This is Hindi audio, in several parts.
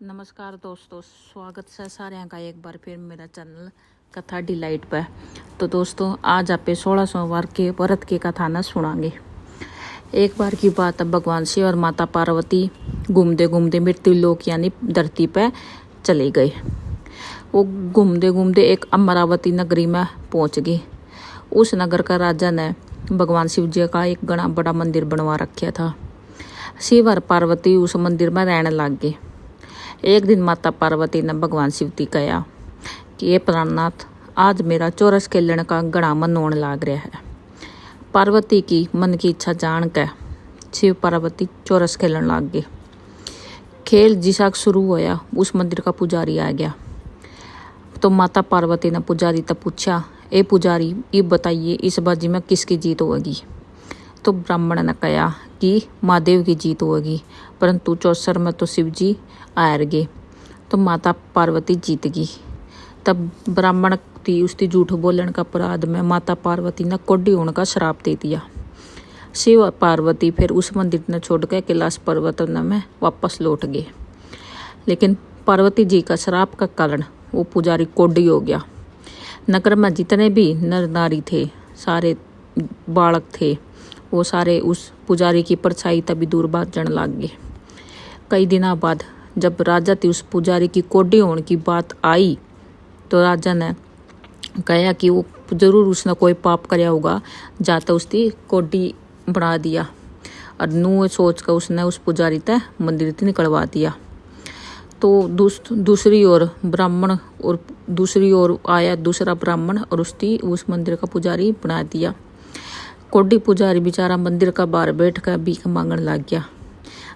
नमस्कार दोस्तों, स्वागत है सारे का एक बार फिर मेरा चैनल कथा डिलाइट पे। तो दोस्तों आज आप 16 सोमवार के व्रत की कथा न सुनाएंगे। एक बार की बात है, भगवान शिव और माता पार्वती घूमते घूमते मृत्यु लोक यानी धरती पे चले गए। वो घूमते घूमते एक अमरावती नगरी में पहुंच गए। उस नगर का राजा ने भगवान शिव जी का एक घना बड़ा मंदिर बनवा रखा था। शिव और पार्वती उस मंदिर में रहने लग गए। एक दिन माता पार्वती ने भगवान शिव जी कहा कि ये प्राणनाथ, आज मेरा चौरस खेलने का घना मन होने लग रहा है। पार्वती की मन की इच्छा जान कर शिव पार्वती चौरस खेलने लग गए। खेल जिसा शुरू होया, उस मंदिर का पुजारी आ गया। तो माता पार्वती ने पुजारी तक पूछा, ए पुजारी, ये बताइए इस बाजी में किसकी जीत होगी। तो ब्राह्मण ने कहा कि महादेव की जीत होगी, परंतु चौसर में तो शिव जी हार गए। तो माता पार्वती जीत गई। तब ब्राह्मण थी उसकी झूठ बोलने का अपराध में माता पार्वती ने कोढ़ी होने का श्राप दे दिया। शिव और पार्वती फिर उस मंदिर ने छोड़कर कैलाश पर्वत में वापस लौट गए। लेकिन पार्वती जी का श्राप का कारण वो पुजारी कोढ़ी हो गया। नगर में जितने भी नर नारी थे, सारे बालक थे, वो सारे उस पुजारी की परछाई तभी दूर भागने लग गए। कई दिनों बाद जब राजा थी उस पुजारी की कोढ़ी होने की बात आई, तो राजा ने कहा कि वो जरूर उसने कोई पाप कराया होगा, जाता उसकी कोढ़ी बना दिया। और नू सोच कर उसने उस पुजारी तय मंदिर से निकलवा दिया। तो दूसरी ओर ब्राह्मण और दूसरी ओर आया दूसरा ब्राह्मण और उस मंदिर का पुजारी बना दिया। कोढ़ी पुजारी बेचारा मंदिर का बाहर बैठ कर भीख मांगने लग गया।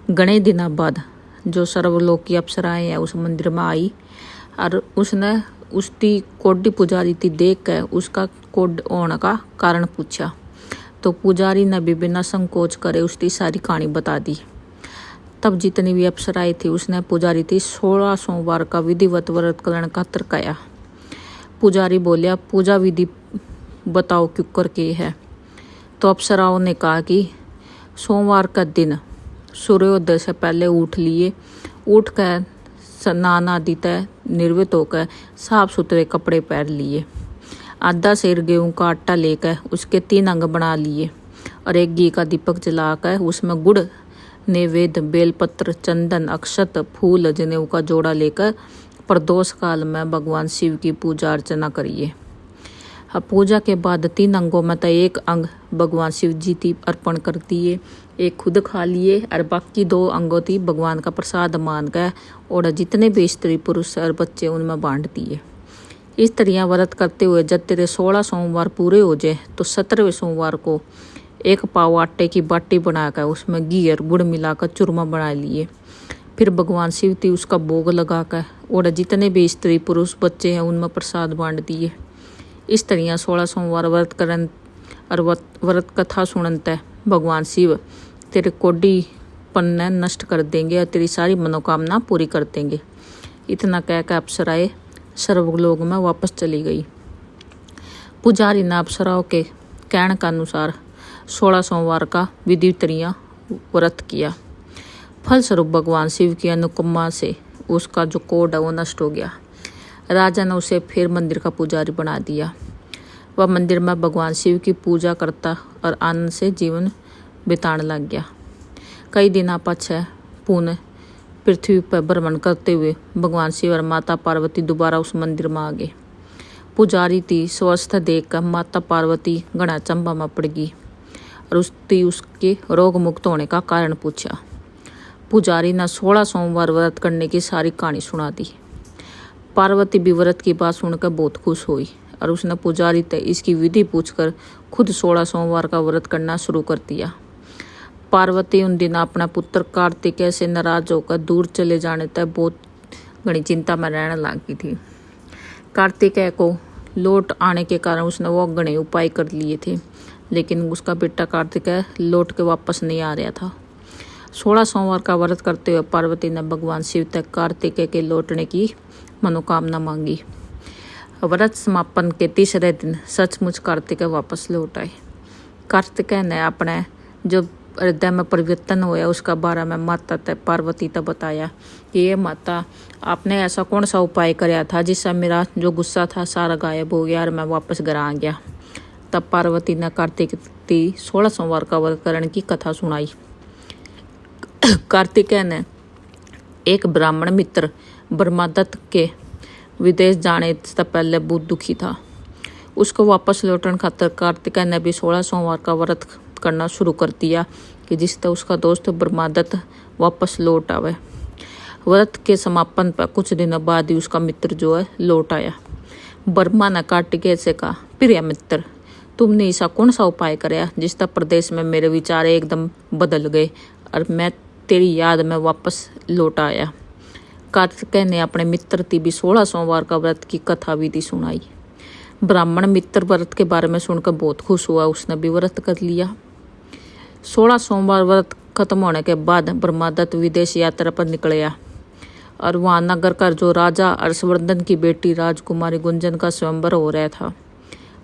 घने दिनों बाद जो सर्वलोक की अप्सराएं है उस मंदिर में आई और उसने उसकी कोढ़ी पुजारी थी देख कर उसका कोढ़ होने का कारण पूछा। तो पुजारी ने भी बिना संकोच करे उसकी सारी कहानी बता दी। तब जितनी भी अप्सराएं थी उसने पुजारी थी 16 सोमवार का विधिवत व्रत करने का तर्काया। पुजारी बोलिया, पूजा विधि बताओ क्यों करके है। तो अप्सराओं ने कहा कि सोमवार का दिन सूर्योदय से पहले उठ कर स्नान आदि तय निर्वित होकर साफ सुथरे कपड़े पहन लिए, आधा सेर गेहूं का आटा लेकर उसके 3 अंग बना लिए और एक घी का दीपक जलाकर उसमें गुड़, नैवेद्य, बेलपत्र, चंदन, अक्षत, फूल, जनेऊ का जोड़ा लेकर प्रदोष काल में भगवान शिव की पूजा अर्चना करिए। अब पूजा के बाद 3 अंगों में तो एक अंग भगवान शिव जी की अर्पण कर दिए, एक खुद खा लिए और बाकी 2 अंगों की भगवान का प्रसाद मान कर और जितने भी स्त्री पुरुष और बच्चे उनमें बांट दिए। इस तरह व्रत करते हुए जब तेरे 16 सोमवार पूरे हो जाए तो 17वें सोमवार को 1 पाव आटे की बाटी बनाकर उसमें घी और गुड़ मिलाकर चूरमा बना लिए। फिर भगवान शिव जी उसका भोग लगाकर और जितने भी स्त्री पुरुष बच्चे हैं उनमें प्रसाद बांट दिए। इस तरह 16 सोमवार व्रत करन और व्रत कथा सुनते भगवान शिव तेरे कोढ़ी पन्ने नष्ट कर देंगे और तेरी सारी मनोकामना पूरी कर देंगे। इतना कह कर अप्सराएं सर्वलोक में वापस चली गई। पुजारी ने अप्सराओं के कहने के अनुसार 16 सोमवार का विधि तरिया व्रत किया। फलस्वरूप भगवान शिव की अनुकंपा से उसका जो कोढ़ है वो नष्ट हो गया। राजा ने उसे फिर मंदिर का पुजारी बना दिया। वह मंदिर में भगवान शिव की पूजा करता और आनंद से जीवन बिताने लग गया। कई दिनों पश्चात पुनः पृथ्वी पर भ्रमण करते हुए भगवान शिव और माता पार्वती दोबारा उस मंदिर में आ गए। पुजारी की स्वस्थ देखकर माता पार्वती घना चंबा में पड़ गई और उसके रोग मुक्त होने का कारण पूछा। पुजारी ने 16 सोमवार व्रत करने की सारी कहानी सुना दी। पार्वती भी व्रत की बात सुनकर बहुत खुश हुई और उसने पुजारी से इसकी विधि पूछकर खुद 16 सोमवार का व्रत करना शुरू कर दिया। पार्वती उन दिन अपना पुत्र कार्तिकेय से नाराज होकर दूर चले जाने तक बहुत घनी चिंता में रहने लगी थी। कार्तिकेय को लौट आने के कारण उसने वो घने उपाय कर लिए थे, लेकिन उसका बेटा कार्तिकेय लौट के वापस नहीं आ रहा था। 16 सोमवार का व्रत करते हुए पार्वती ने भगवान शिव तक कार्तिकेय के लौटने की मनोकामना मांगी। व्रत समापन के 3रे दिन सचमुच कार्तिकेय वापस लौट आए। कार्तिकेय ने अपने जो हृदय में परिवर्तन होया उसका बारे में माता तय पार्वती तब बताया कि ये माता आपने ऐसा कौन सा उपाय कराया था जिससे मेरा जो गुस्सा था सारा गायब हो गया और मैं वापस घर आ गया। तब पार्वती ने कार्तिक की 16 सोमवार का व्रत करने की कथा सुनाई। कार्तिकेय ने एक ब्राह्मण मित्र ब्रह्मदत्त के विदेश जाने से पहले बहुत दुखी था। उसको वापस लौटने खातर कार्तिकेय ने भी 16 सोमवार का व्रत करना शुरू कर दिया कि जिससे उसका दोस्त ब्रह्मदत्त वापस लौट आवे। व्रत के समापन पर कुछ दिनों बाद ही उसका मित्र जो है लौट आया। ब्रह्मा ने कार्तिकेय से कहा, प्रिय मित्र, तुमने ऐसा कौन सा उपाय कराया जिसका प्रदेश में मेरे विचार एकदम बदल गए और मैं तेरी याद में वापस लौट आया। कार्तिकेय ने अपने मित्र की भी 16 सोमवार का व्रत की कथा विधि सुनाई। ब्राह्मण मित्र व्रत के बारे में सुनकर बहुत खुश हुआ, उसने भी व्रत कर लिया। 16 सोमवार व्रत खत्म होने के बाद ब्रह्मदत्त विदेश यात्रा पर निकला और वहाँ नगर का जो राजा हर्षवर्धन की बेटी राजकुमारी गुंजन का स्वयंवर हो रहा था।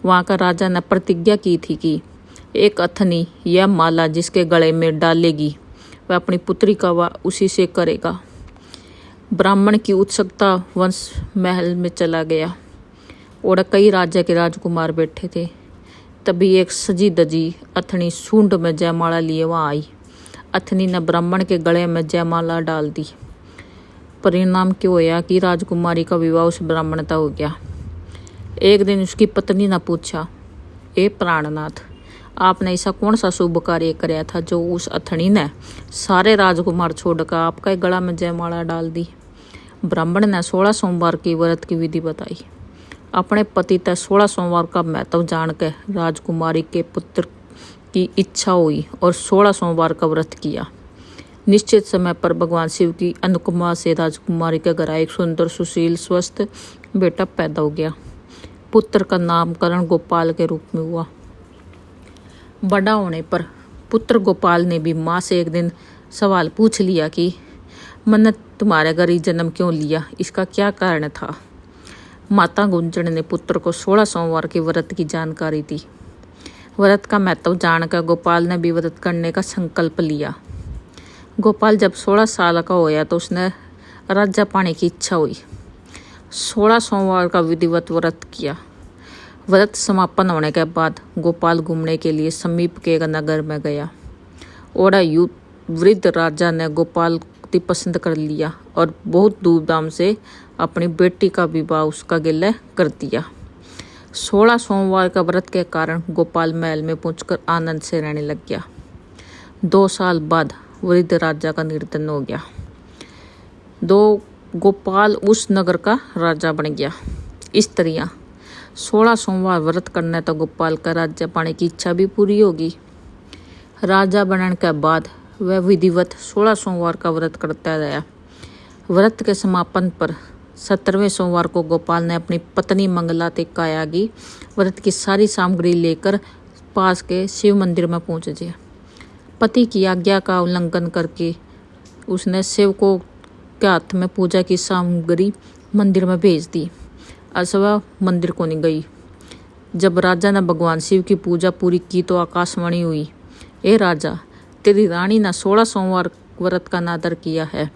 वहाँ का राजा ने प्रतिज्ञा की थी कि एक अथनी यह माला जिसके गले में डालेगी वह अपनी पुत्री का विवाह उसी से करेगा। ब्राह्मण की उत्सुकता वंश महल में चला गया और कई राज्य के राजकुमार बैठे थे। तभी एक सजी दजी अथनी सूंड में जयमाला लिए वहाँ आई। अथनी ने ब्राह्मण के गले में जयमाला डाल दी। परिणाम क्यों होया कि राजकुमारी का विवाह उस ब्राह्मण का हो गया। एक दिन उसकी पत्नी ने पूछा, ए प्राणनाथ, आपने ऐसा कौन सा शुभ कार्य कराया था जो उस अथनी ने सारे राजकुमार छोड़कर आपका गला में जयमाला डाल दी। ब्राह्मण ने 16 सोमवार की व्रत की विधि बताई। अपने पति तय 16 सोमवार का महत्व जानकर राजकुमारी के पुत्र की इच्छा हुई और 16 सोमवार का व्रत किया। निश्चित समय पर भगवान शिव की अनुपमा से राजकुमारी के घर एक सुंदर सुशील स्वस्थ बेटा पैदा हो गया। पुत्र का नामकरण गोपाल के रूप में हुआ। बड़ा होने पर पुत्र गोपाल ने भी माँ से एक दिन सवाल पूछ लिया कि मैंने तुम्हारे घर ही जन्म क्यों लिया, इसका क्या कारण था। माता गुंजन ने पुत्र को 16 सोमवार के व्रत की जानकारी दी। व्रत का महत्व जानकर गोपाल ने भी व्रत करने का संकल्प लिया। गोपाल जब 16 साल का होया तो उसने राज्य पाने की इच्छा हुई। 16 सोमवार का विधिवत व्रत किया। व्रत समापन होने के बाद गोपाल घूमने के लिए समीप के एक नगर में गया और वृद्ध राजा ने गोपाल को पसंद कर लिया और बहुत धूमधाम से अपनी बेटी का विवाह उसका गिले कर दिया। 16 सोमवार का व्रत के कारण गोपाल महल में पहुंचकर आनंद से रहने लग गया। 2 साल बाद वृद्ध राजा का निर्धन हो गया। गोपाल उस नगर का राजा बन गया। इस तरह 16 सोमवार व्रत करने तो गोपाल का राज्य पाने की इच्छा भी पूरी होगी। राजा बनने के बाद वह विधिवत 16 सोमवार का व्रत करता रहा। व्रत के समापन पर 17वें सोमवार को गोपाल ने अपनी पत्नी मंगला ते कायागी व्रत की सारी सामग्री लेकर पास के शिव मंदिर में पहुंच गया। पति की आज्ञा का उल्लंघन करके उसने सेवकों के हाथ में पूजा की सामग्री मंदिर में भेज दी। वह मंदिर को नहीं गई। जब राजा ने भगवान शिव की पूजा पूरी की तो आकाशवाणी हुई, ए राजा, तेरी रानी ने 16 सोमवार व्रत का अनादर किया है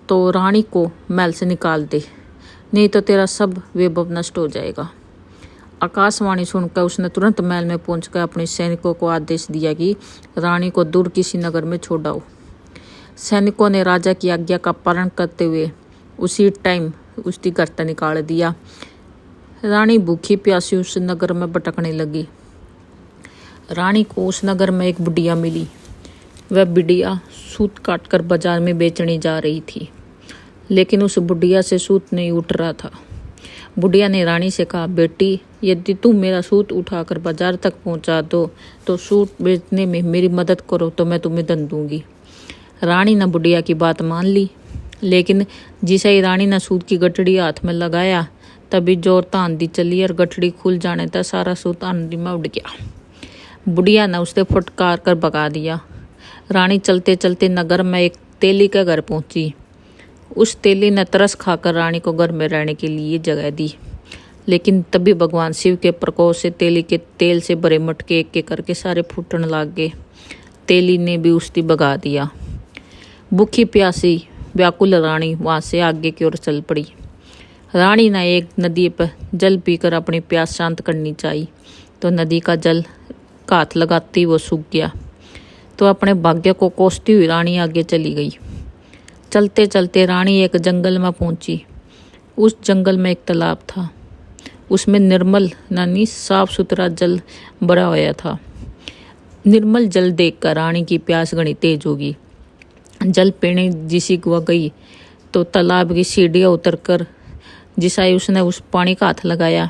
तो रानी को महल से निकाल दे, नहीं तो तेरा सब वैभव नष्ट हो जाएगा। आकाशवाणी सुनकर उसने तुरंत महल में पहुंचकर अपने सैनिकों को आदेश दिया कि रानी को दूर किसी नगर में छोड़ाओ। सैनिकों ने राजा की आज्ञा का पालन करते हुए उसी टाइम उसकी गर्दन निकाल दिया। रानी भूखी प्यासी उस नगर में भटकने लगी। रानी को उस नगर में एक बुढ़िया मिली। वह बुढ़िया सूत काटकर बाजार में बेचने जा रही थी, लेकिन उस बुढ़िया से सूत नहीं उठ रहा था। बुढ़िया ने रानी से कहा, बेटी, यदि तुम मेरा सूत उठाकर बाजार तक पहुंचा दो तो सूत बेचने में मेरी मदद करो तो मैं तुम्हें धन दूंगी। रानी ने बुढ़िया की बात मान ली, लेकिन जिसे ही रानी ने सूत की गठड़ी हाथ में लगाया तभी जोर आंधी चली और गठड़ी खुल जाने तक सारा सूत आंधी में उड़ गया। बुढ़िया ने उसे फटकार कर भगा दिया। रानी चलते चलते नगर में एक तेली के घर पहुंची। उस तेली ने तरस खाकर रानी को घर में रहने के लिए जगह दी, लेकिन तभी भगवान शिव के प्रकोप से तेली के तेल से भरे मटके एक एक करके सारे फूटने लग गए। तेली ने भी उसकी भगा दिया। भूखी प्यासी व्याकुल रानी वहां से आगे की ओर चल पड़ी। रानी ने एक नदी पर जल पीकर अपनी प्यास शांत करनी चाहिए, तो नदी का जल का हाथ लगाते वो सूख गया। तो अपने भाग्य को कोसती हुई रानी आगे चली गई। चलते चलते रानी एक जंगल में पहुंची। उस जंगल में एक तालाब था। उसमें निर्मल यानी साफ सुथरा जल भरा हुआ था। निर्मल जल देखकर रानी की प्यास घनी तेज होगी। जल पीने जिसी को गई तो तालाब की सीढ़ियाँ उतरकर जिसा ही उसने उस पानी का हाथ लगाया,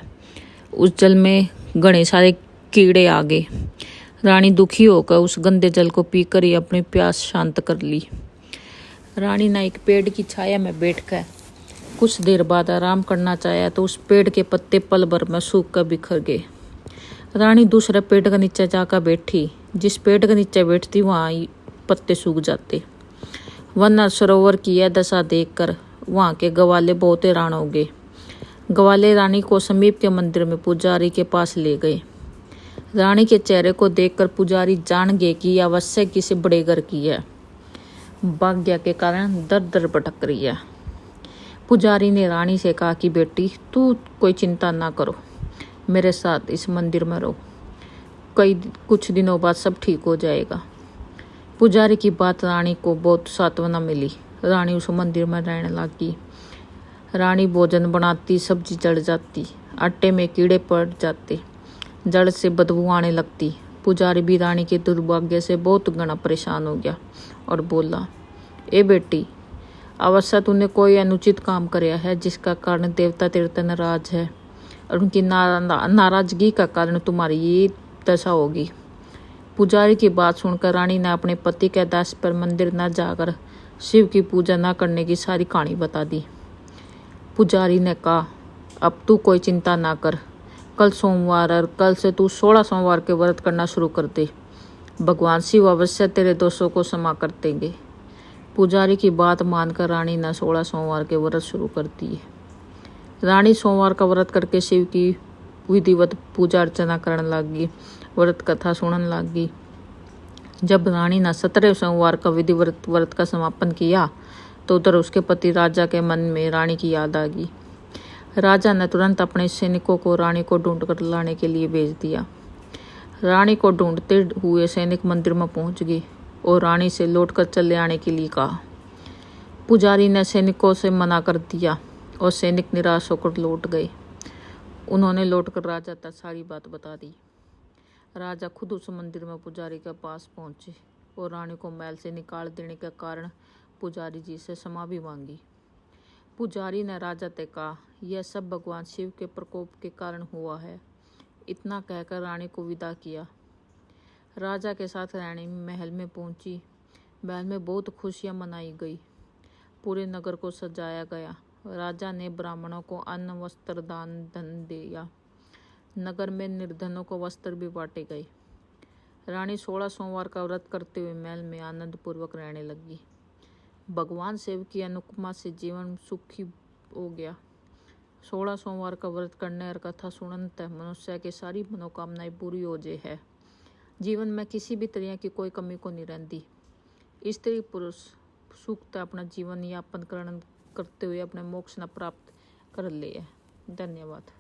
उस जल में घने सारे कीड़े आ गए। रानी दुखी होकर उस गंदे जल को पीकर ही अपनी प्यास शांत कर ली। रानी ने एक पेड़ की छाया में बैठकर कुछ देर बाद आराम करना चाहा तो उस पेड़ के पत्ते पल भर में सूख कर बिखर गए। रानी दूसरे पेड़ के नीचे जाकर बैठी। जिस पेड़ के नीचे बैठती वहाँ पत्ते सूख जाते। वरना सरोवर की यह दशा देखकर वहाँ के गवाले बहुत हैरान हो गए। गवाले रानी को समीप के मंदिर में पुजारी के पास ले गए। रानी के चेहरे को देखकर पुजारी जान गए कि यह अवश्य किसी बड़े घर की है। भाग्य के कारण दर दर भटक रही है। पुजारी ने रानी से कहा कि बेटी, तू कोई चिंता ना करो, मेरे साथ इस मंदिर में रहो, कुछ दिनों बाद सब ठीक हो जाएगा। पुजारी की बात रानी को बहुत सांत्वना मिली। रानी उस मंदिर में रहने लगी। रानी भोजन बनाती, सब्जी जल जाती, आटे में कीड़े पड़ जाते, जड़ से बदबू आने लगती। पुजारी भी रानी के दुर्भाग्य से बहुत घना परेशान हो गया और बोला, ए बेटी, अवश्य तूने कोई अनुचित काम कराया है जिसका कारण देवता तेरे पर नाराज है और उनकी नाराजगी का कारण तुम्हारी ये दशा होगी। पुजारी की बात सुनकर रानी ने अपने पति के आदेश पर मंदिर न जाकर शिव की पूजा न करने की सारी कहानी बता दी। पुजारी ने कहा, अब तू कोई चिंता ना कर, कल सोमवार और कल से तू 16 सोमवार के व्रत करना शुरू कर दे। भगवान शिव अवश्य तेरे दोषों को क्षमा कर देंगे। पुजारी की बात मानकर रानी ने 16 सोमवार के व्रत शुरू कर दिए। रानी सोमवार का व्रत करके शिव की विधिवत पूजा अर्चना करने लगी, व्रत कथा सुनने लगी। जब रानी ने 17 सोमवार का विधिवत व्रत का समापन किया तो उधर उसके पति राजा के मन में रानी की याद आ गई। राजा ने तुरंत अपने सैनिकों को रानी को ढूंढ कर लाने के लिए भेज दिया। रानी को ढूंढते हुए सैनिक मंदिर में पहुंच गए और रानी से लौटकर चले आने के लिए कहा। पुजारी ने सैनिकों से मना कर दिया और सैनिक निराश होकर लौट गए। उन्होंने लौटकर राजा तक सारी बात बता दी। राजा खुद उस मंदिर में पुजारी के पास पहुंचे और रानी को महल से निकाल देने के कारण पुजारी जी से क्षमा भी मांगी। पुजारी ने राजा से कहा, यह सब भगवान शिव के प्रकोप के कारण हुआ है। इतना कहकर रानी को विदा किया। राजा के साथ रानी महल में पहुंची। महल में बहुत खुशियां मनाई गई। पूरे नगर को सजाया गया। राजा ने ब्राह्मणों को अन्न, वस्त्र, दान, धन दिया। नगर में निर्धनों को वस्त्र भी बांटे गए। रानी 16 सोमवार का व्रत करते हुए महल में आनंद पूर्वक रहने लगी। भगवान शिव की अनुपमा से जीवन सुखी हो गया। 16 सोमवार का व्रत करने और कथा सुनने मनुष्य की सारी मनोकामनाएं पूरी हो जाए है। जीवन में किसी भी तरह की कोई कमी को नहीं रहती। स्त्री पुरुष सुख अपना जीवन यापन करते हुए अपने मोक्ष न प्राप्त कर ले। धन्यवाद।